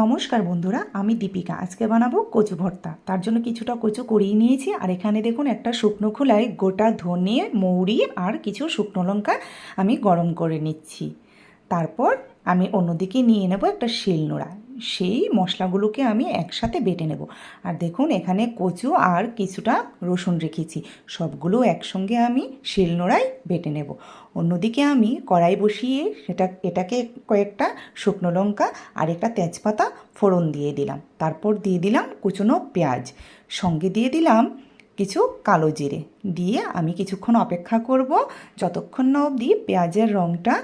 নমস্কার বন্ধুরা, আমি দীপিকা। আজকে বানাবো কচু ভর্তা। তার জন্য কিছুটা কচু করিয়ে নিয়েছি, আর এখানে দেখুন একটা শুকনো খোলায় গোটা ধনে, মৌরি আর কিছু শুকনো লঙ্কা আমি গরম করে নিচ্ছি। তারপর আমি অন্যদিকে নিয়ে নেব একটা শিলনোড়া। সেই মশলাগুলোকে আমি একসাথে বেটে নেব। আর দেখুন এখানে কচু আর কিছুটা রসুন রেখেছি, সবগুলো একসঙ্গে আমি শিলনোড়ায় বেটে নেব। অন্যদিকে আমি কড়াই বসিয়ে এটাকে কয়েকটা শুকনো লঙ্কা আর একটা তেজপাতা ফোড়ন দিয়ে দিলাম। তারপর দিয়ে দিলাম কুচনো পেঁয়াজ, সঙ্গে দিয়ে দিলাম কিছু কালো জিরে। দিয়ে আমি কিছুক্ষণ অপেক্ষা করব, যতক্ষণ না অবধি পেঁয়াজের রঙটা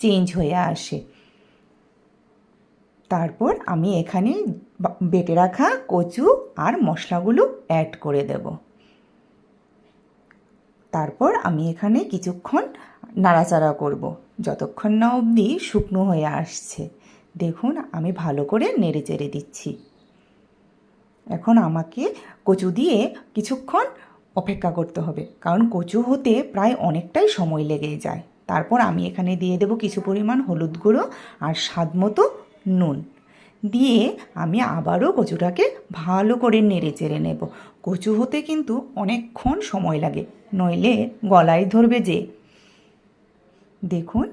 চেঞ্জ হয়ে আসে। তারপর আমি এখানে বেটে রাখা কচু আর মশলাগুলো অ্যাড করে দেব। তারপর আমি এখানে কিছুক্ষণ নাড়াচাড়া করব, যতক্ষণ না অবধি শুকনো হয়ে আসছে। দেখুন আমি ভালো করে নেড়ে চেড়ে দিচ্ছি। এখন আমাকে কচু দিয়ে কিছুক্ষণ অপেক্ষা করতে হবে, কারণ কচু হতে প্রায় অনেকটাই সময় লেগে যায়। তারপর আমি এখানে দিয়ে দেব কিছু পরিমাণ হলুদ গুঁড়ো আর স্বাদ মতো নুন। দিয়ে আমি আবারও কচুটাকে ভালো করে নেড়ে চেড়ে নেব। কচু হতে কিন্তু অনেকক্ষণ সময় লাগে, নইলে গলায় ধরবে যে। দেখুন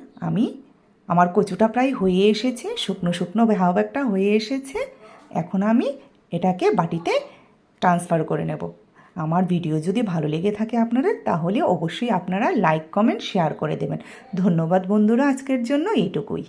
আমার কচুটা প্রায় হয়ে এসেছে, শুকনো শুকনো ভাব একটা হয়ে এসেছে। এখন আমি এটাকে বাটিতে ট্রান্সফার করে নেব। আমার ভিডিও যদি ভালো লেগে থাকে আপনাদের, তাহলে অবশ্যই আপনারা লাইক, কমেন্ট, শেয়ার করে দেবেন। ধন্যবাদ বন্ধুরা, আজকের জন্য এইটুকুই।